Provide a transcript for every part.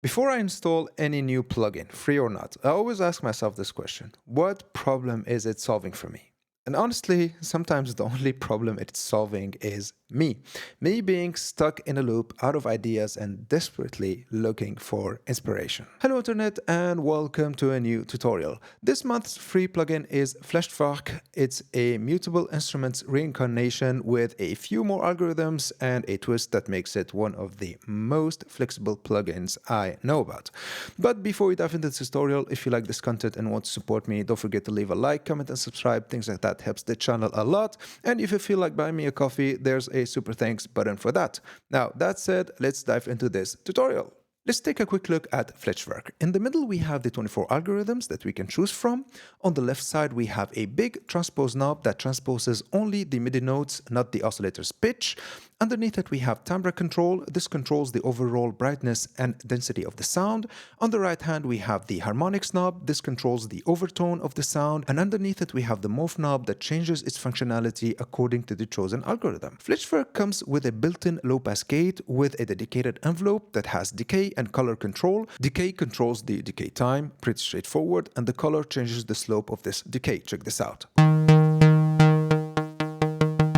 Before I install any new plugin, free or not, I always ask myself this question: what problem is it solving for me? And honestly, sometimes the only problem it's solving is me. Me being stuck in a loop, out of ideas, and desperately looking for inspiration. Hello Internet, and welcome to a new tutorial. This month's free plugin is Flechtwerk. It's a Mutable Instruments reincarnation with a few more algorithms and a twist that makes it one of the most flexible plugins I know about. But before we dive into this tutorial, if you like this content and want to support me, don't forget to leave a like, comment, and subscribe. Things like that helps the channel a lot. And if you feel like buying me a coffee, there's a super thanks button for that. Now, that said, let's dive into this tutorial. Let's take a quick look at Flechtwerk. In the middle, we have the 24 algorithms that we can choose from. On the left side, we have a big transpose knob that transposes only the MIDI notes, not the oscillator's pitch. Underneath it, we have timbre control. This controls the overall brightness and density of the sound. On the right hand, we have the harmonics knob. This controls the overtone of the sound. And underneath it, we have the morph knob that changes its functionality according to the chosen algorithm. Flechtwerk comes with a built-in low-pass gate with a dedicated envelope that has decay and color control. Decay controls the decay time, pretty straightforward, and the color changes the slope of this decay. Check this out.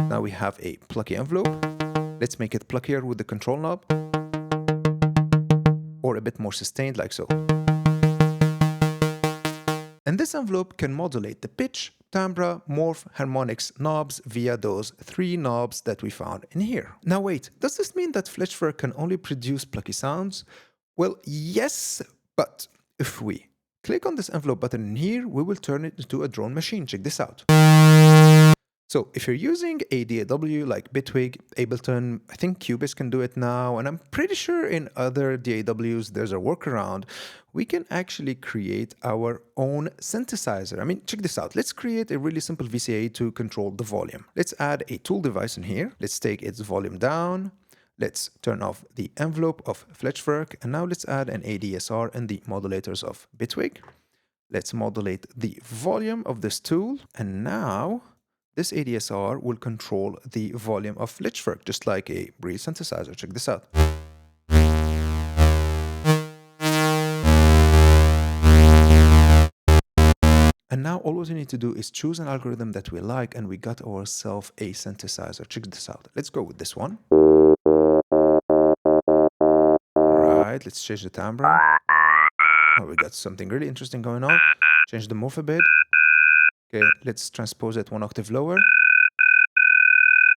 Now we have a plucky envelope. Let's make it pluckier with the control knob, or a bit more sustained like so. And this envelope can modulate the pitch, timbre, morph, harmonics knobs via those 3 knobs that we found in here. Now wait, does this mean that Flechtwerk can only produce plucky sounds? Well, yes, but if we click on this envelope button in here, we will turn it into a drone machine. Check this out. So if you're using a DAW like Bitwig, Ableton, I think Cubase can do it now, and I'm pretty sure in other DAWs there's a workaround. We can actually create our own synthesizer. I mean, check this out. Let's create a really simple VCA to control the volume. Let's add a tool device in here. Let's take its volume down. Let's turn off the envelope of Flechtwerk, and now let's add an ADSR and the modulators of Bitwig. Let's modulate the volume of this tool, and now this ADSR will control the volume of Flechtwerk, just like a Breeze synthesizer. Check this out. And now all we need to do is choose an algorithm that we like, and we got ourselves a synthesizer. Check this out. Let's go with this one. Alright, let's change the timbre. Oh, we got something really interesting going on. Change the morph a bit. Okay, let's transpose it 1 octave lower.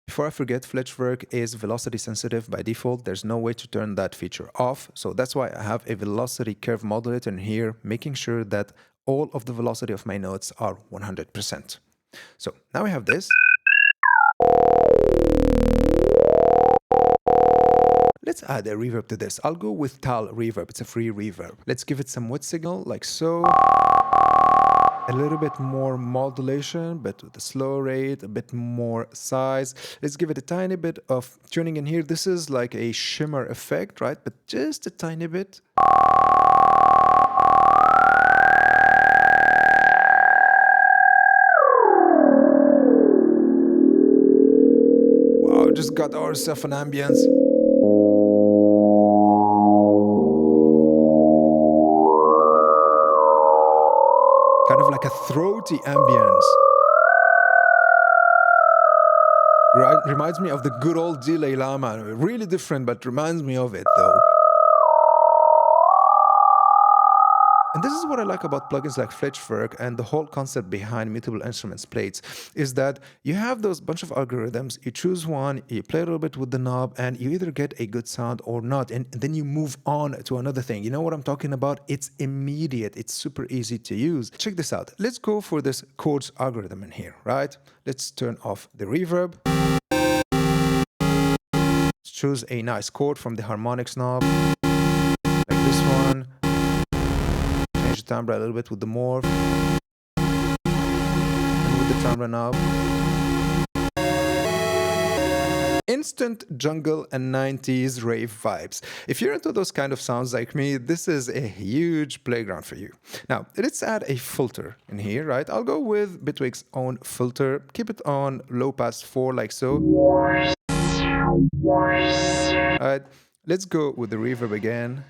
Before I forget, Flechtwerk is velocity sensitive by default. There's no way to turn that feature off. So that's why I have a velocity curve modulator in here, making sure that all of the velocity of my notes are 100%. So now we have this. Let's add a reverb to this. I'll go with Tal reverb. It's a free reverb. Let's give it some wet signal like so. A little bit more modulation, but with a slow rate, a bit more size. Let's give it a tiny bit of tuning in here. This is like a shimmer effect, right? But just a tiny bit. Wow, just got ourselves an ambience. Kind of like a throaty ambience. Right? Reminds me of the good old Dalai Lama. Really different, but reminds me of it though. And this is what I like about plugins like Flechtwerk and the whole concept behind Mutable Instruments Plaits, is that you have those bunch of algorithms, you choose one, you play a little bit with the knob, and you either get a good sound or not, and then you move on to another thing. You know what I'm talking about? It's immediate, it's super easy to use. Check this out. Let's go for this chords algorithm in here, right? Let's turn off the reverb. Let's choose a nice chord from the harmonics knob, like this one. Change the timbre a little bit with the morph and with the timbre knob. Instant jungle and 90s rave vibes. If you're into those kind of sounds like me, this is a huge playground for you. Now, let's add a filter in here, right? I'll go with Bitwig's own filter. Keep it on low pass 4 like so. All right, let's go with the reverb again.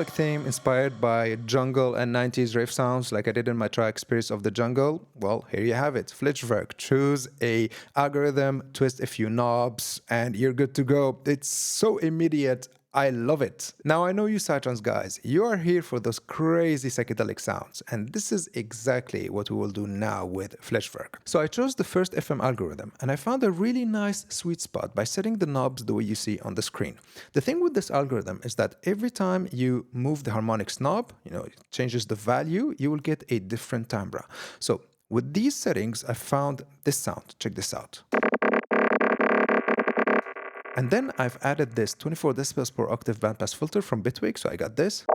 psychedelic theme inspired by jungle and 90s rave sounds like I did in my track Spirits of the Jungle? Well, here you have it. Flechtwerk. Choose a algorithm, twist a few knobs, and you're good to go. It's so immediate. I love it. Now I know you Psytrance guys, you are here for those crazy psychedelic sounds, and this is exactly what we will do now with Flechtwerk. So I chose the first FM algorithm, and I found a really nice sweet spot by setting the knobs the way you see on the screen. The thing with this algorithm is that every time you move the harmonics knob, it changes the value, you will get a different timbre. So with these settings, I found this sound. Check this out. And then I've added this 24 decibels per octave bandpass filter from Bitwig, so I got this.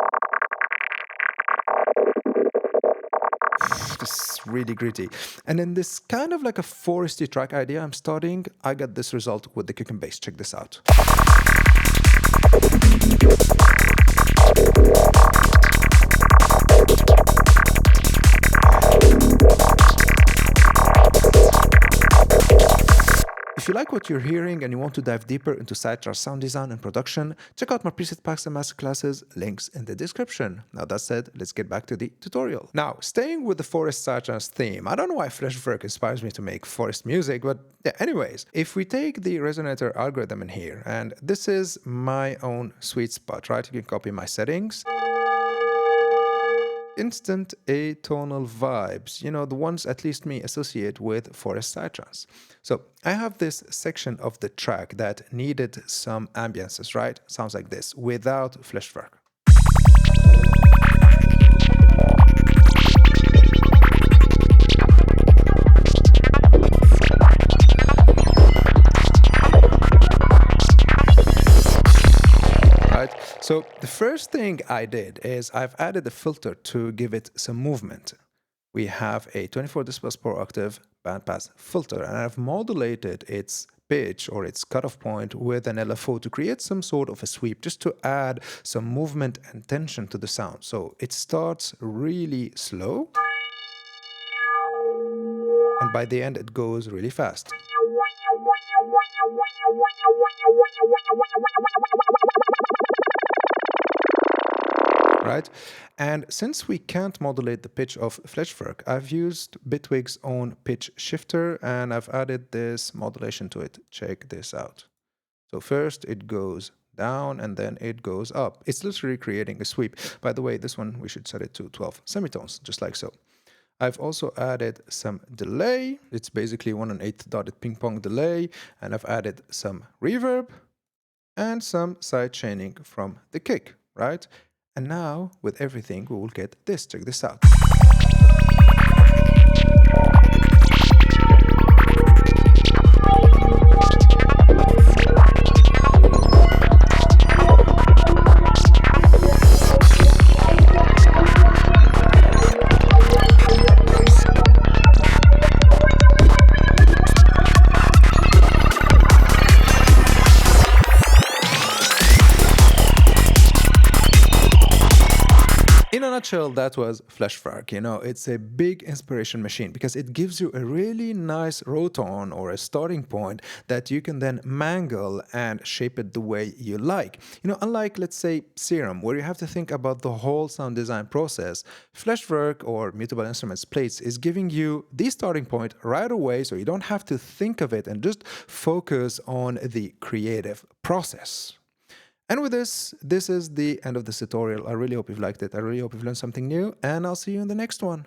This is really gritty. And in this kind of like a foresty track idea I'm starting, I got this result with the kick and bass. Check this out. If you like what you're hearing and you want to dive deeper into Psytrance sound design and production, check out my Presets Masterclasses, links in the description. Now that said, let's get back to the tutorial. Now, staying with the forest Psytrance theme, I don't know why Flechtwerk inspires me to make forest music, but yeah, anyways, if we take the resonator algorithm in here, and this is my own sweet spot, right? You can copy my settings. Instant atonal vibes, the ones at least me associate with forest Psytrance. So I have this section of the track that needed some ambiances, right? Sounds like this, without Flechtwerk. So the first thing I did is I've added a filter to give it some movement. We have a 24 decibels per octave bandpass filter, and I've modulated its pitch or its cutoff point with an LFO to create some sort of a sweep, just to add some movement and tension to the sound. So it starts really slow, and by the end it goes really fast. Right? And since we can't modulate the pitch of Flechtwerk, I've used Bitwig's own pitch shifter, and I've added this modulation to it. Check this out. So first it goes down and then it goes up. It's literally creating a sweep. By the way, this one we should set it to 12 semitones, just like so. I've also added some delay. It's basically 1 1/8 dotted ping pong delay, and I've added some reverb and some side chaining from the kick, right? And now, with everything, we will get this. Check this out. In a nutshell, that was Flechtwerk. It's a big inspiration machine because it gives you a really nice raw tone or a starting point that you can then mangle and shape it the way you like. Unlike, let's say, Serum, where you have to think about the whole sound design process, Flechtwerk or Mutable Instruments Plaits is giving you the starting point right away, so you don't have to think of it and just focus on the creative process. And with this is the end of this tutorial. I really hope you've liked it. I really hope you've learned something new, and I'll see you in the next one.